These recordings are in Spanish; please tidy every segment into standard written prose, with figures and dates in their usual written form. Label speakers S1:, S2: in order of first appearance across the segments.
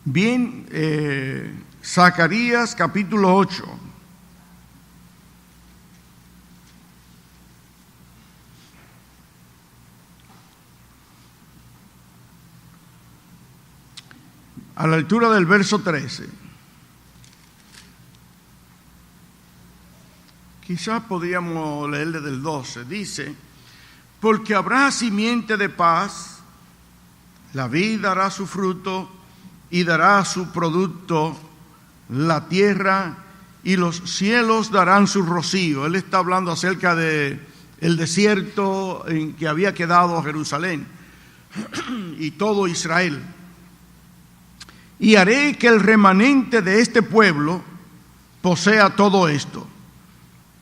S1: Bien, Zacarías capítulo 8. A la altura del verso 13. Quizás podríamos leerle del 12. Dice: porque habrá simiente de paz, la vid dará su fruto y dará su producto, la tierra y los cielos darán su rocío. Él está hablando acerca de el desierto en que había quedado Jerusalén y todo Israel. Y haré que el remanente de este pueblo posea todo esto.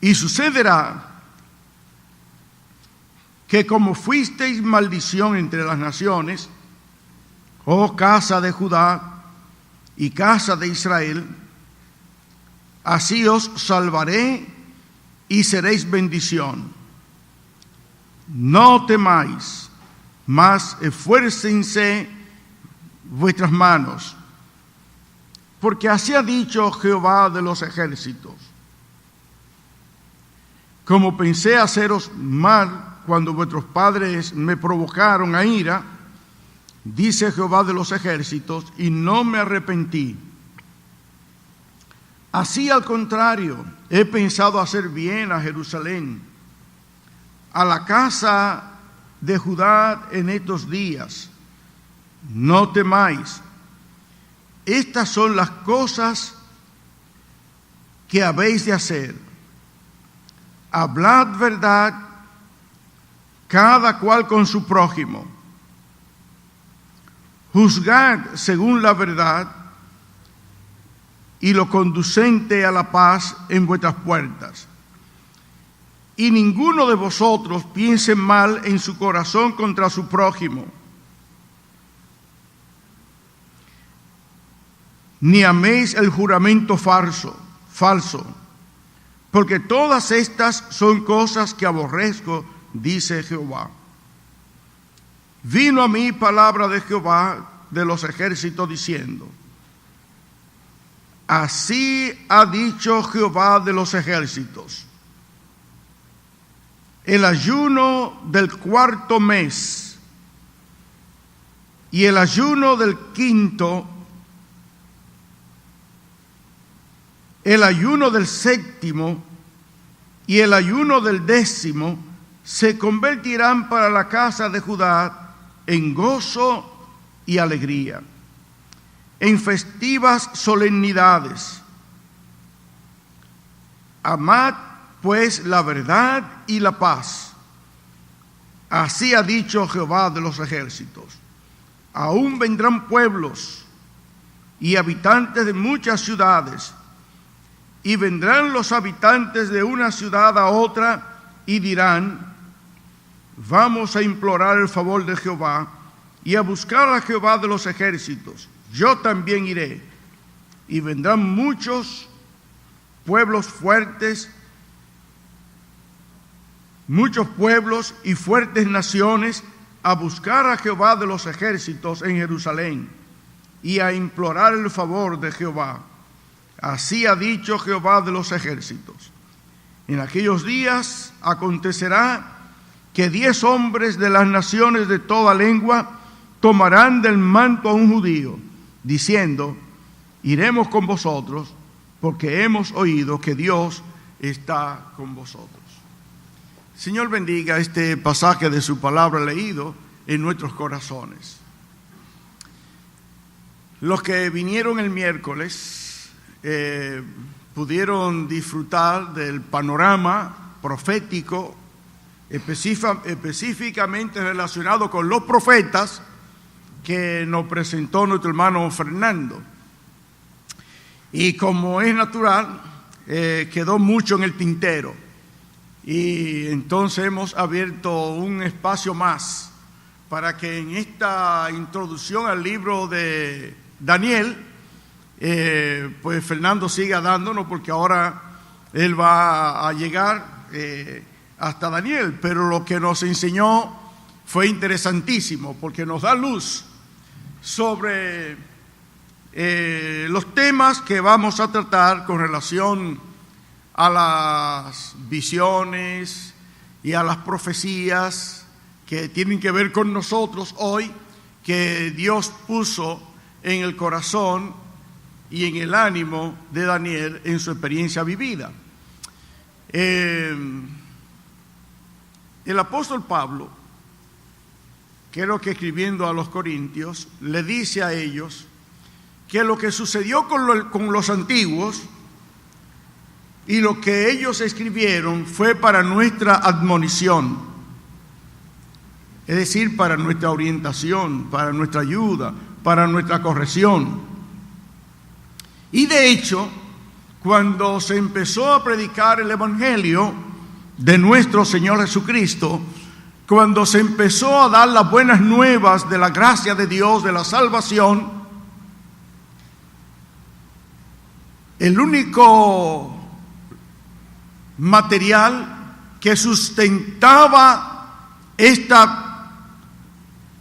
S1: Y sucederá que como fuisteis maldición entre las naciones, oh casa de Judá y casa de Israel, así os salvaré y seréis bendición. No temáis, mas esfuércense vuestras manos, porque así ha dicho Jehová de los ejércitos: como pensé haceros mal cuando vuestros padres me provocaron a ira, dice Jehová de los ejércitos, y no me arrepentí. Así al contrario, he pensado hacer bien a Jerusalén, a la casa de Judá en estos días. No temáis. Estas son las cosas que habéis de hacer. Hablad verdad, cada cual con su prójimo. Juzgad según la verdad y lo conducente a la paz en vuestras puertas. Y ninguno de vosotros piense mal en su corazón contra su prójimo, ni améis el juramento falso, porque todas estas son cosas que aborrezco, dice Jehová. Vino a mí palabra de Jehová de los ejércitos diciendo: así ha dicho Jehová de los ejércitos, el ayuno del cuarto mes y el ayuno del quinto, el ayuno del séptimo y el ayuno del décimo se convertirán para la casa de Judá en gozo y alegría, en festivas solemnidades. Amad pues la verdad y la paz. Así ha dicho Jehová de los ejércitos. Aún vendrán pueblos y habitantes de muchas ciudades, y vendrán los habitantes de una ciudad a otra y dirán: vamos a implorar el favor de Jehová y a buscar a Jehová de los ejércitos. Yo también iré. Y vendrán muchos pueblos fuertes, muchos pueblos y fuertes naciones a buscar a Jehová de los ejércitos en Jerusalén y a implorar el favor de Jehová. Así ha dicho Jehová de los ejércitos. En aquellos días acontecerá que 10 hombres de las naciones de toda lengua tomarán del manto a un judío, diciendo: iremos con vosotros, porque hemos oído que Dios está con vosotros. Señor, bendiga este pasaje de su palabra leído en nuestros corazones. Los que vinieron el miércoles pudieron disfrutar del panorama profético específicamente relacionado con los profetas que nos presentó nuestro hermano Fernando. Y como es natural, quedó mucho en el tintero. Y entonces hemos abierto un espacio más para que en esta introducción al libro de Daniel, pues Fernando siga dándonos, porque ahora él va a llegar hasta Daniel. Pero lo que nos enseñó fue interesantísimo, porque nos da luz sobre los temas que vamos a tratar con relación a las visiones y a las profecías que tienen que ver con nosotros hoy, que Dios puso en el corazón y en el ánimo de Daniel en su experiencia vivida. El apóstol Pablo, creo que escribiendo a los Corintios, le dice a ellos que lo que sucedió con los antiguos y lo que ellos escribieron fue para nuestra admonición, es decir, para nuestra orientación, para nuestra ayuda, para nuestra corrección. Y de hecho, cuando se empezó a predicar el Evangelio de nuestro Señor Jesucristo, cuando se empezó a dar las buenas nuevas de la gracia de Dios, de la salvación, el único material que sustentaba esta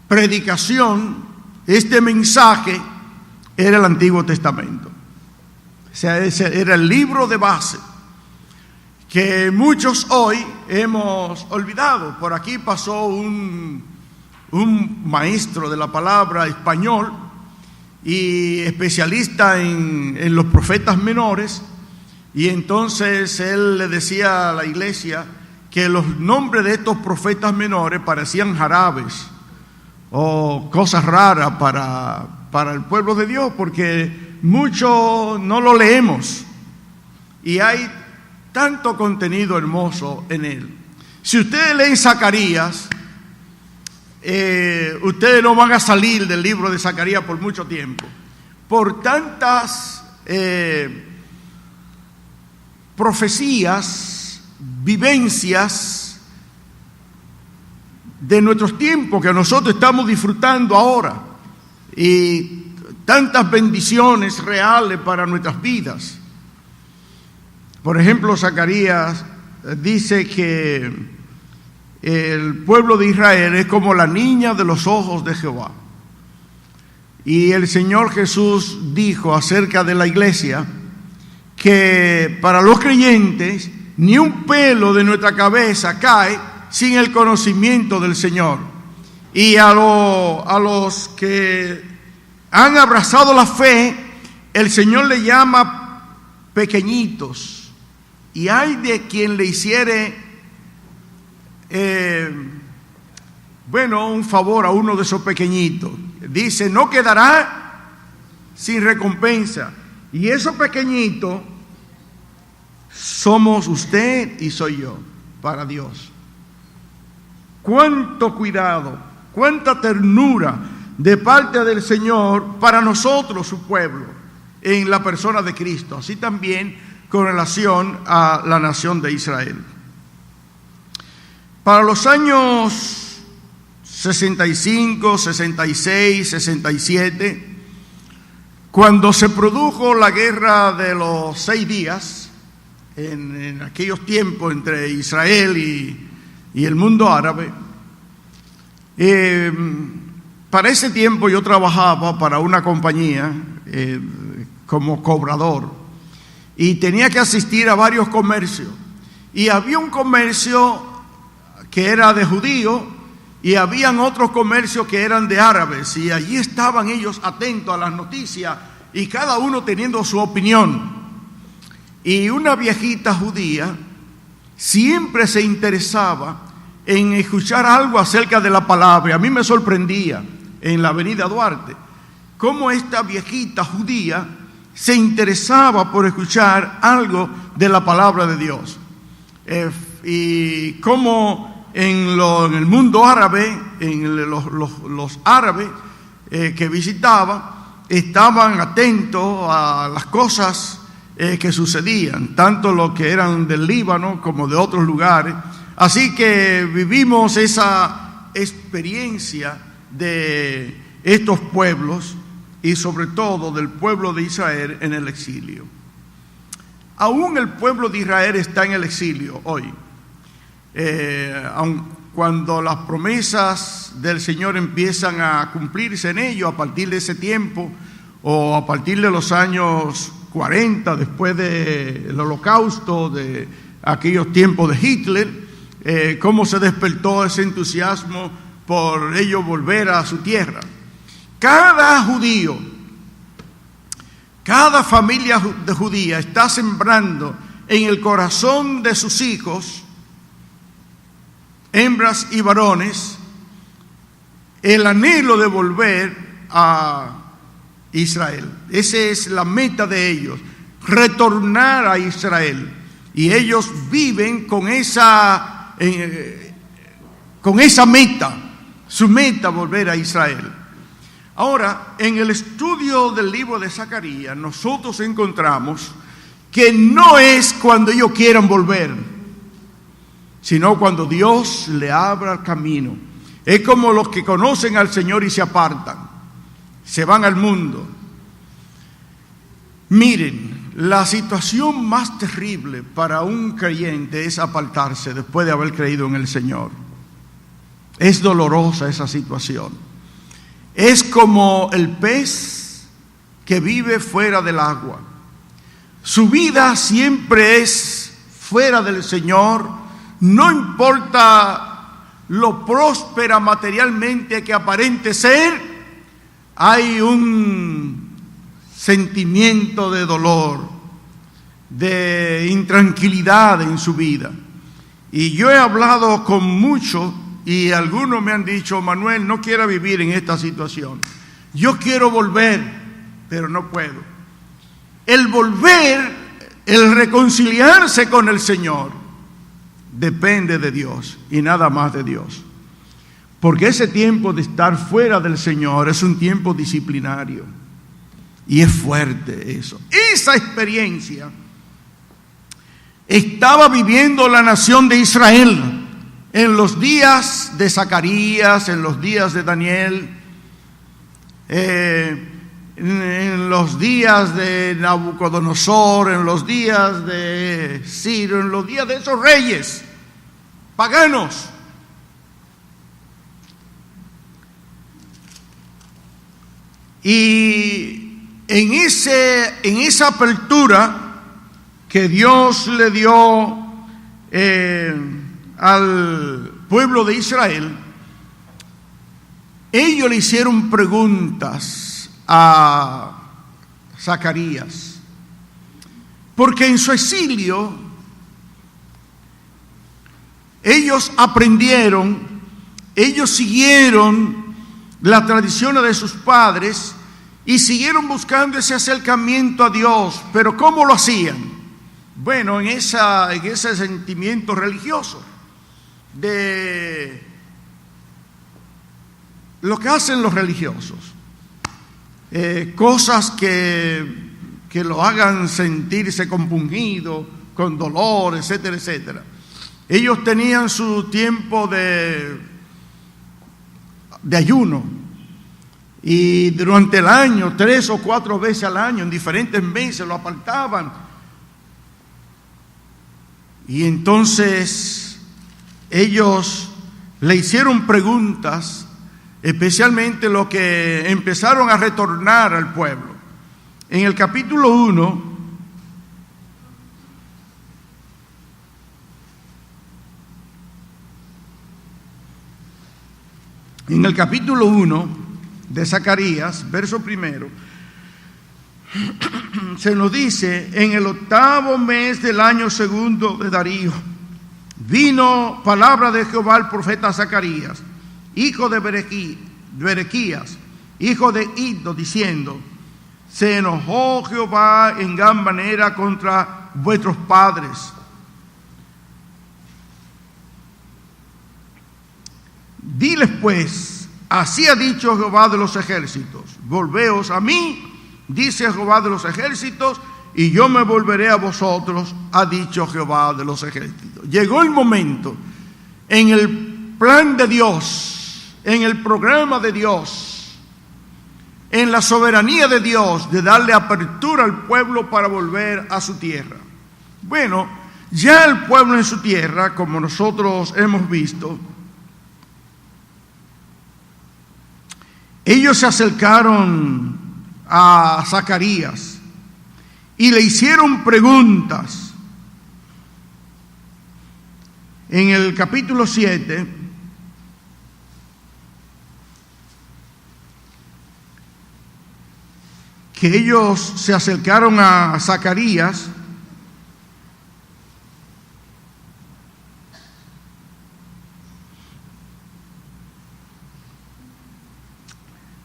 S1: predicación, este mensaje, era el Antiguo Testamento. O sea, ese era el libro de base que muchos hoy hemos olvidado. Por aquí pasó un maestro de la palabra español y especialista en los profetas menores, y entonces él le decía a la iglesia que los nombres de estos profetas menores parecían jarabes o cosas raras para el pueblo de Dios, porque mucho no lo leemos y hay tanto contenido hermoso en él. Si ustedes leen Zacarías, ustedes no van a salir del libro de Zacarías por mucho tiempo, por tantas profecías, vivencias de nuestros tiempos que nosotros estamos disfrutando ahora, y tantas bendiciones reales para nuestras vidas. Por ejemplo, Zacarías dice que el pueblo de Israel es como la niña de los ojos de Jehová. Y el Señor Jesús dijo acerca de la iglesia que para los creyentes ni un pelo de nuestra cabeza cae sin el conocimiento del Señor. Y a los que han abrazado la fe, el Señor le llama pequeñitos. Y hay de quien le hiciere un favor a uno de esos pequeñitos. Dice, no quedará sin recompensa. Y esos pequeñitos somos usted y soy yo para Dios. Cuánto cuidado, cuánta ternura de parte del Señor para nosotros, su pueblo, en la persona de Cristo. Así también con relación a la nación de Israel. Para los años 65, 66, 67, cuando se produjo la guerra de los 6 días, en aquellos tiempos entre Israel y el mundo árabe, para ese tiempo yo trabajaba para una compañía como cobrador, y tenía que asistir a varios comercios, y había un comercio que era de judíos y habían otros comercios que eran de árabes, y allí estaban ellos atentos a las noticias y cada uno teniendo su opinión. Y una viejita judía siempre se interesaba en escuchar algo acerca de la palabra. A mí me sorprendía en la avenida Duarte cómo esta viejita judía se interesaba por escuchar algo de la palabra de Dios, y cómo en el mundo árabe, los árabes que visitaba estaban atentos a las cosas que sucedían, tanto los que eran del Líbano como de otros lugares. Así que vivimos esa experiencia de estos pueblos y sobre todo del pueblo de Israel en el exilio. Aún el pueblo de Israel está en el exilio hoy. Aun cuando las promesas del Señor empiezan a cumplirse en ello, a partir de ese tiempo, o a partir de los años 40, después del Holocausto, de aquellos tiempos de Hitler, cómo se despertó ese entusiasmo por ellos volver a su tierra. Cada judío, cada familia judía está sembrando en el corazón de sus hijos, hembras y varones, el anhelo de volver a Israel. Esa es la meta de ellos, retornar a Israel. Y ellos viven con esa meta, su meta, volver a Israel. Ahora, en el estudio del libro de Zacarías, nosotros encontramos que no es cuando ellos quieran volver, sino cuando Dios le abra el camino. Es como los que conocen al Señor y se apartan, se van al mundo. Miren, la situación más terrible para un creyente es apartarse después de haber creído en el Señor. Es dolorosa esa situación. Es como el pez que vive fuera del agua. Su vida siempre es fuera del Señor, no importa lo próspera materialmente que aparente ser, hay un sentimiento de dolor, de intranquilidad en su vida. Y yo he hablado con muchos y algunos me han dicho: Manuel, no quiero vivir en esta situación. Yo quiero volver, pero no puedo. El volver, el reconciliarse con el Señor, depende de Dios y nada más de Dios. Porque ese tiempo de estar fuera del Señor es un tiempo disciplinario. Y es fuerte eso. Esa experiencia estaba viviendo la nación de Israel en los días de Zacarías, en los días de Daniel, en los días de Nabucodonosor, en los días de Ciro, en los días de esos reyes paganos. Y en esa apertura que Dios le dio al pueblo de Israel, ellos le hicieron preguntas a Zacarías, porque en su exilio ellos aprendieron, ellos siguieron las tradiciones de sus padres y siguieron buscando ese acercamiento a Dios. Pero ¿cómo lo hacían? Bueno, en ese sentimiento religioso de lo que hacen los religiosos, cosas que lo hagan sentirse compungido, con dolor, etcétera, etcétera. Ellos tenían su tiempo de ayuno, y durante el año, 3 o 4 veces al año, en diferentes meses, lo apartaban. Y entonces ellos le hicieron preguntas, especialmente los que empezaron a retornar al pueblo. En el capítulo 1, de Zacarías, verso 1, se nos dice: en el 8º mes del año 2 de Darío, vino palabra de Jehová al profeta Zacarías, hijo de Berequías, hijo de Iddo, diciendo: se enojó Jehová en gran manera contra vuestros padres. Diles pues: así ha dicho Jehová de los ejércitos, volveos a mí, dice Jehová de los ejércitos, y yo me volveré a vosotros, ha dicho Jehová de los ejércitos. Llegó el momento, en el plan de Dios, en el programa de Dios, en la soberanía de Dios, de darle apertura al pueblo para volver a su tierra. Bueno, ya el pueblo en su tierra, como nosotros hemos visto, ellos se acercaron a Zacarías y le hicieron preguntas. En el capítulo 7, que ellos se acercaron a Zacarías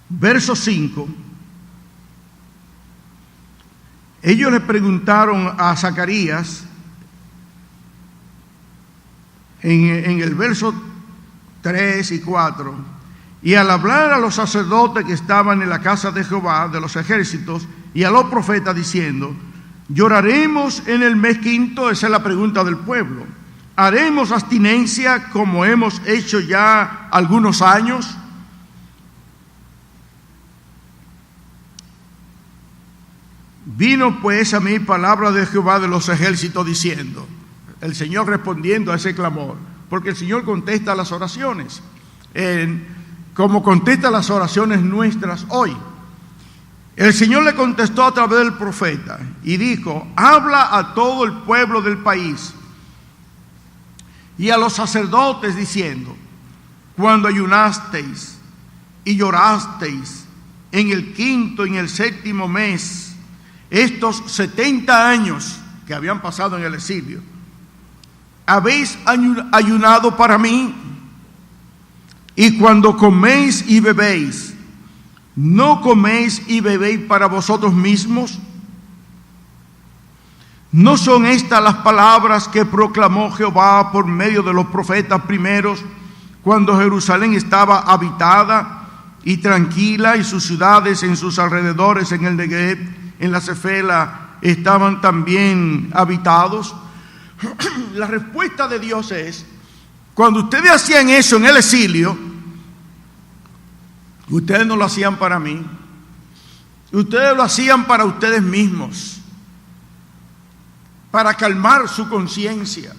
S1: verso 5, ellos le preguntaron a Zacarías en el verso 3 y 4, y al hablar a los sacerdotes que estaban en la casa de Jehová de los ejércitos y a los profetas diciendo: lloraremos en el mes quinto. Esa es la pregunta del pueblo. ¿Haremos abstinencia como hemos hecho ya algunos años? Vino pues a mí palabra de Jehová de los ejércitos diciendo, el Señor respondiendo a ese clamor, porque el Señor contesta las oraciones, como contesta las oraciones nuestras hoy. El Señor le contestó a través del profeta y dijo: habla a todo el pueblo del país y a los sacerdotes diciendo: cuando ayunasteis y llorasteis en el quinto y en el séptimo mes, estos 70 años que habían pasado en el exilio, habéis ayunado para mí. Y cuando coméis y bebéis, ¿no coméis y bebéis para vosotros mismos? ¿No son estas las palabras que proclamó Jehová por medio de los profetas primeros, cuando Jerusalén estaba habitada y tranquila, y sus ciudades en sus alrededores, en el Negev, en la Cefela, estaban también habitados? La respuesta de Dios es: cuando ustedes hacían eso en el exilio, ustedes no lo hacían para mí, ustedes lo hacían para ustedes mismos, para calmar su conciencia,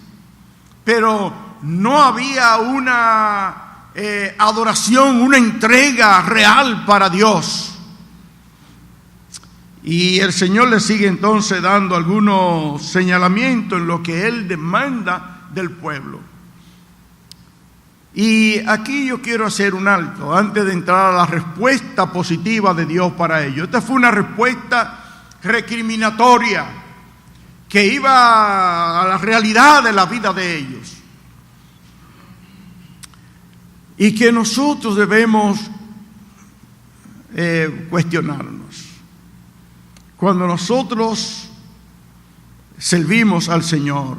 S1: pero no había una adoración, una entrega real para Dios. Y el Señor le sigue entonces dando algunos señalamientos en lo que Él demanda del pueblo. Y aquí yo quiero hacer un alto antes de entrar a la respuesta positiva de Dios para ellos. Esta fue una respuesta recriminatoria que iba a la realidad de la vida de ellos, y que nosotros debemos cuestionarnos. Cuando nosotros servimos al Señor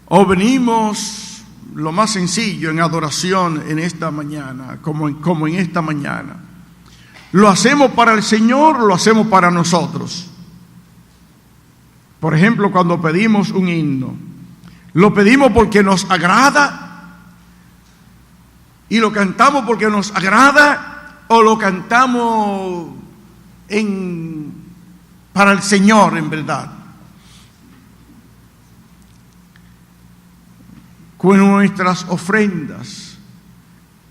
S1: o venimos, lo más sencillo, en adoración en esta mañana, como en esta mañana, ¿lo hacemos para el Señor o lo hacemos para nosotros? Por ejemplo, cuando pedimos un himno, ¿lo pedimos porque nos agrada y lo cantamos porque nos agrada, o lo cantamos para el Señor en verdad? Con nuestras ofrendas,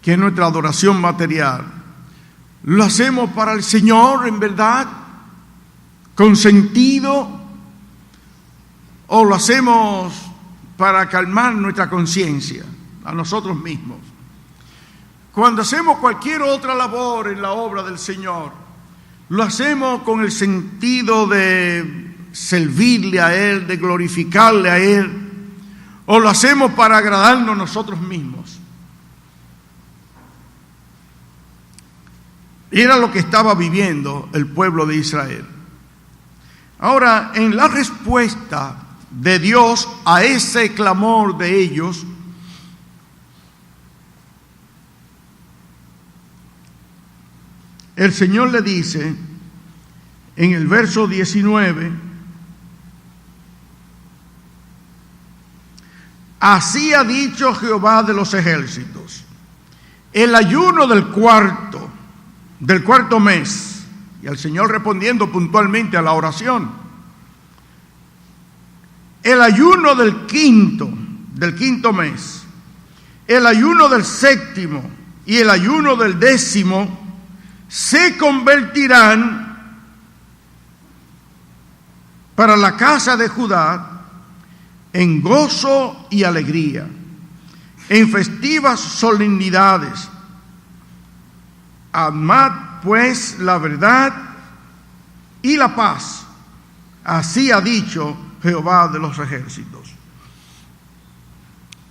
S1: que es nuestra adoración material, ¿lo hacemos para el Señor en verdad, con sentido, o lo hacemos para calmar nuestra conciencia a nosotros mismos? Cuando hacemos cualquier otra labor en la obra del Señor, ¿lo hacemos con el sentido de servirle a Él, de glorificarle a Él, o lo hacemos para agradarnos nosotros mismos? Era lo que estaba viviendo el pueblo de Israel. Ahora, en la respuesta de Dios a ese clamor de ellos, el Señor le dice en el verso 19: así ha dicho Jehová de los ejércitos, el ayuno del cuarto mes, y el Señor respondiendo puntualmente a la oración, el ayuno del quinto mes, el ayuno del séptimo y el ayuno del décimo se convertirán para la casa de Judá en gozo y alegría, en festivas solemnidades. Amad pues la verdad y la paz. Así ha dicho Jehová de los ejércitos.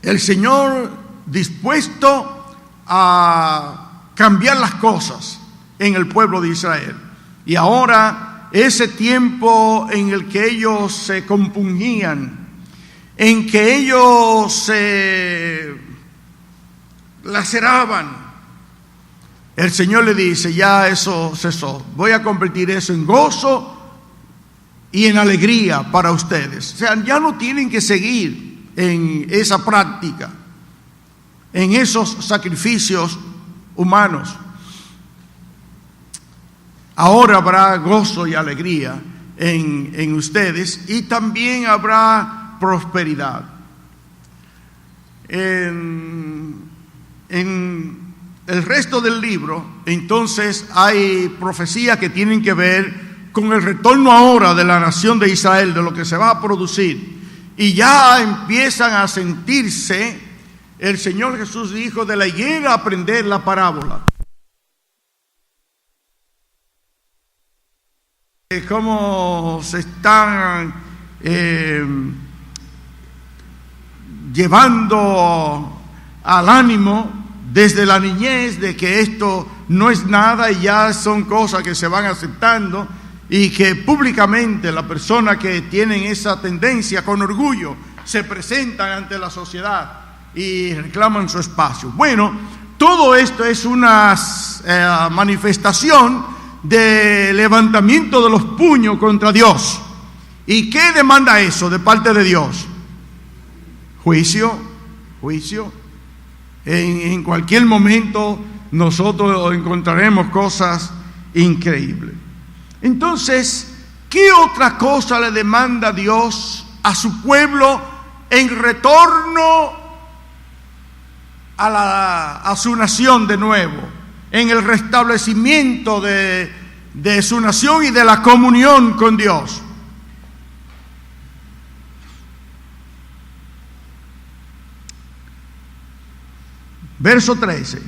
S1: El Señor dispuesto a cambiar las cosas en el pueblo de Israel. Y ahora ese tiempo en el que ellos se compungían, en que ellos se laceraban, el Señor le dice: ya eso cesó, voy a convertir eso en gozo y en alegría para ustedes. O sea, ya no tienen que seguir en esa práctica, en esos sacrificios humanos. Ahora habrá gozo y alegría en ustedes, y también habrá prosperidad. En el resto del libro, entonces, hay profecías que tienen que ver con el retorno ahora de la nación de Israel, de lo que se va a producir. Y ya empiezan a sentirse, el Señor Jesús dijo, de la higuera aprender la parábola. Cómo se están llevando al ánimo desde la niñez de que esto no es nada y ya son cosas que se van aceptando, y que públicamente las personas que tienen esa tendencia con orgullo se presentan ante la sociedad y reclaman su espacio. Bueno, todo esto es una manifestación de levantamiento de los puños contra Dios. ¿Y qué demanda eso de parte de Dios? Juicio. En cualquier momento nosotros encontraremos cosas increíbles. Entonces, ¿qué otra cosa le demanda Dios a su pueblo en retorno a su nación de nuevo, en el restablecimiento de su nación y de la comunión con Dios? Verso 13: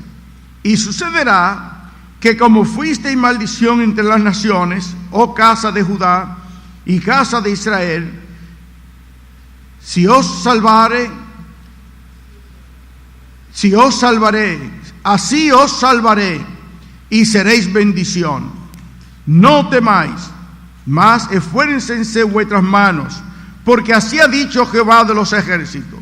S1: y sucederá que como fuisteis maldición entre las naciones, oh casa de Judá y casa de Israel, si os salvaré, así os salvaré y seréis bendición. No temáis, mas esfuércense vuestras manos, porque así ha dicho Jehová de los ejércitos.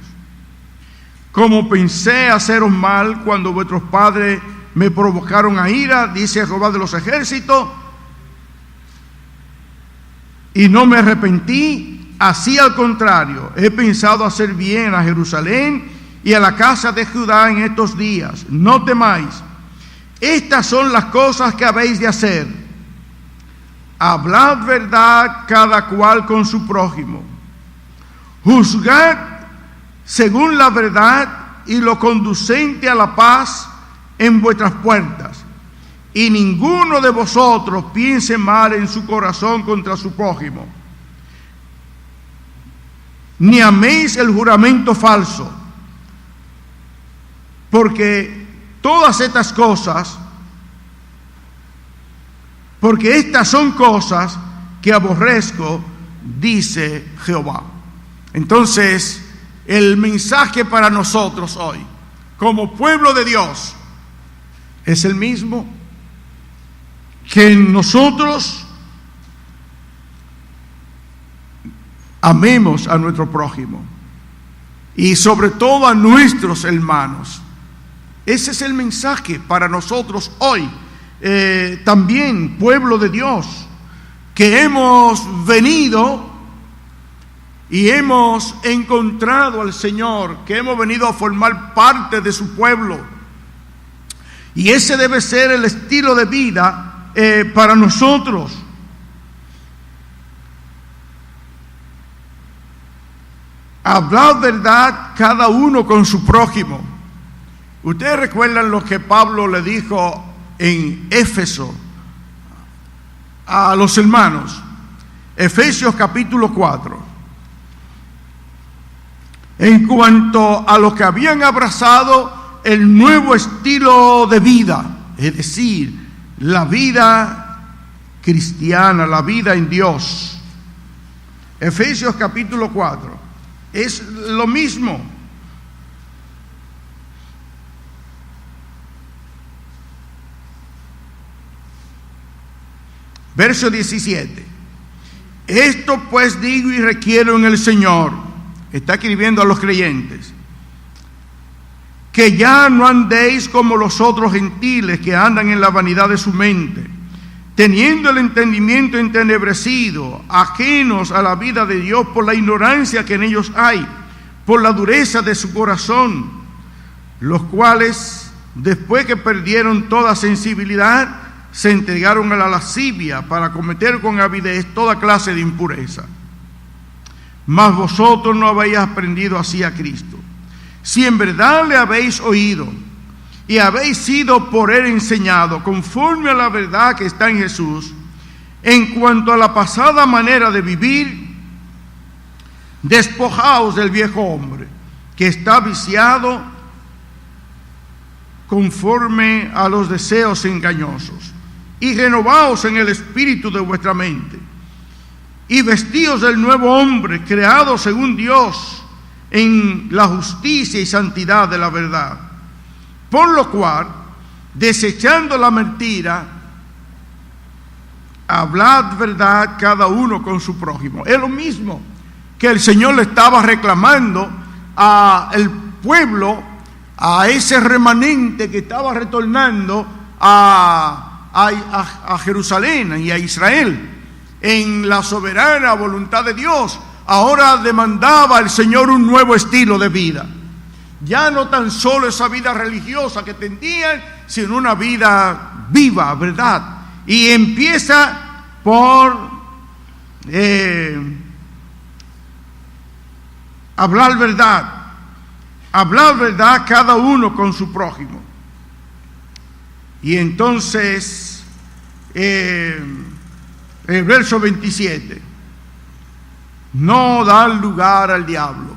S1: Como pensé haceros mal cuando vuestros padres me provocaron a ira, dice Jehová de los ejércitos, y no me arrepentí, así al contrario, he pensado hacer bien a Jerusalén y a la casa de Judá en estos días. No temáis, estas son las cosas que habéis de hacer: hablad verdad cada cual con su prójimo, juzgad según la verdad y lo conducente a la paz en vuestras puertas, y ninguno de vosotros piense mal en su corazón contra su prójimo, ni améis el juramento falso, porque todas estas cosas, porque estas son cosas que aborrezco, dice Jehová. Entonces, el mensaje para nosotros hoy, como pueblo de Dios, es el mismo: que nosotros amemos a nuestro prójimo y sobre todo a nuestros hermanos. Ese es el mensaje para nosotros hoy. También, pueblo de Dios, que hemos venido y hemos encontrado al Señor, que hemos venido a formar parte de su pueblo. Y ese debe ser el estilo de vida para nosotros. Hablad verdad cada uno con su prójimo. Ustedes recuerdan lo que Pablo le dijo en Éfeso a los hermanos. Efesios capítulo 4. En cuanto a los que habían abrazado el nuevo estilo de vida, es decir, la vida cristiana, la vida en Dios. Efesios capítulo 4. Es lo mismo. Verso 17. Esto pues digo y requiero en el Señor, está escribiendo a los creyentes, que ya no andéis como los otros gentiles que andan en la vanidad de su mente, teniendo el entendimiento entenebrecido, ajenos a la vida de Dios por la ignorancia que en ellos hay, por la dureza de su corazón, los cuales, después que perdieron toda sensibilidad, se entregaron a la lascivia para cometer con avidez toda clase de impureza. Mas vosotros no habéis aprendido así a Cristo. Si en verdad le habéis oído y habéis sido por él enseñado conforme a la verdad que está en Jesús, en cuanto a la pasada manera de vivir, despojaos del viejo hombre que está viciado conforme a los deseos engañosos, y renovaos en el espíritu de vuestra mente, y vestíos del nuevo hombre, creado según Dios, en la justicia y santidad de la verdad. Por lo cual, desechando la mentira, hablad verdad cada uno con su prójimo. Es lo mismo que el Señor le estaba reclamando al pueblo, a ese remanente que estaba retornando a Jerusalén y a Israel en la soberana voluntad de Dios. Ahora demandaba el Señor un nuevo estilo de vida, ya no tan solo esa vida religiosa que tenían, sino una vida viva, ¿verdad? Y empieza por hablar verdad cada uno con su prójimo. Y entonces, el verso 27, no dar lugar al diablo.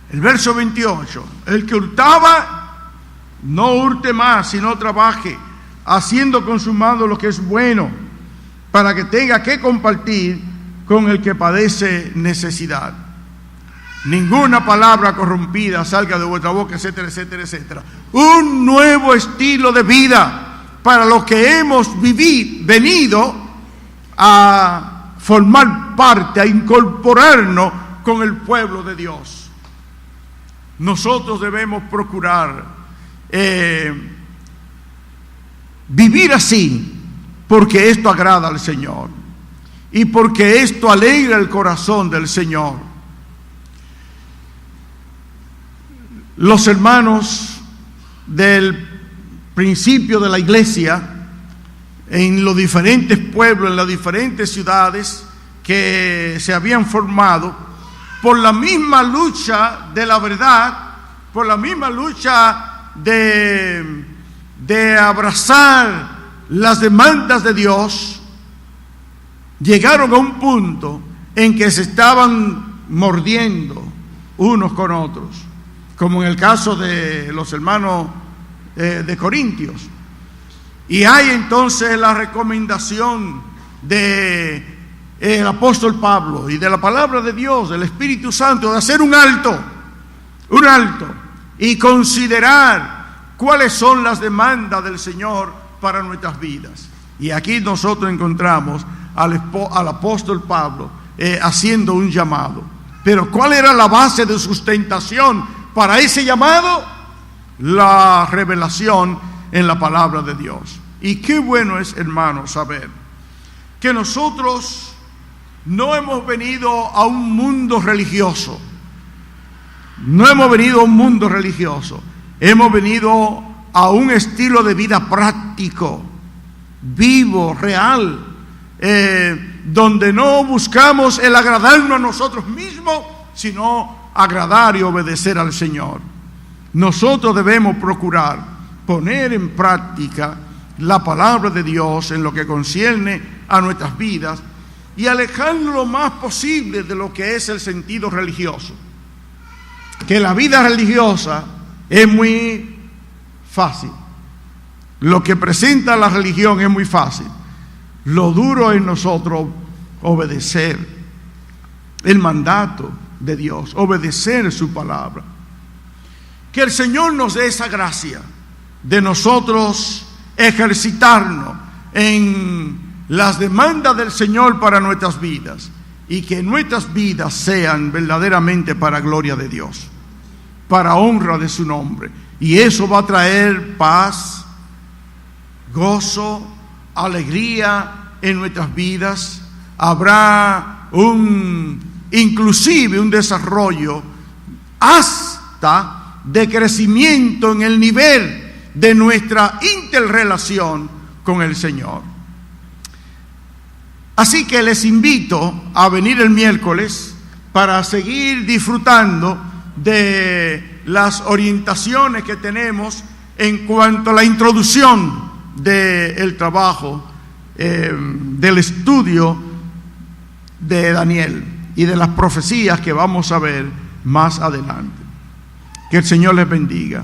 S1: El verso 28, el que hurtaba, no hurte más, sino trabaje, haciendo con su mano lo que es bueno, para que tenga que compartir con el que padece necesidad. Ninguna palabra corrompida salga de vuestra boca, etcétera, etcétera, etcétera. Un nuevo estilo de vida para los que hemos venido a formar parte, a incorporarnos con el pueblo de Dios. Nosotros debemos procurar vivir así, porque esto agrada al Señor y porque esto alegra el corazón del Señor. Los hermanos del principio de la iglesia, en los diferentes pueblos, en las diferentes ciudades que se habían formado, por la misma lucha de la verdad, por la misma lucha de abrazar las demandas de Dios, llegaron a un punto en que se estaban mordiendo unos con otros, como en el caso de los hermanos de Corintios. Y hay entonces la recomendación del apóstol Pablo y de la palabra de Dios, del Espíritu Santo, de hacer un alto y considerar cuáles son las demandas del Señor para nuestras vidas. Y aquí nosotros encontramos al apóstol Pablo haciendo un llamado. Pero ¿cuál era la base de sustentación para ese llamado? La revelación en la palabra de Dios. Y qué bueno es, hermanos, saber que nosotros no hemos venido a un mundo religioso. No hemos venido a un mundo religioso. Hemos venido a un estilo de vida práctico, vivo, real, donde no buscamos el agradarnos a nosotros mismos, sino agradar y obedecer al Señor. Nosotros debemos procurar poner en práctica la palabra de Dios en lo que concierne a nuestras vidas y alejarnos lo más posible de lo que es el sentido religioso. Que la vida religiosa es muy fácil. Lo que presenta la religión es muy fácil. Lo duro es nosotros obedecer el mandato de Dios, obedecer su palabra. Que el Señor nos dé esa gracia de nosotros ejercitarnos en las demandas del Señor para nuestras vidas y que nuestras vidas sean verdaderamente para gloria de Dios, para honra de su nombre. Y eso va a traer paz, gozo, alegría en nuestras vidas. Habrá inclusive un desarrollo hasta de crecimiento en el nivel de nuestra interrelación con el Señor. Así que les invito a venir el miércoles para seguir disfrutando de las orientaciones que tenemos en cuanto a la introducción del trabajo, del estudio de Daniel y de las profecías que vamos a ver más adelante. Que el Señor les bendiga.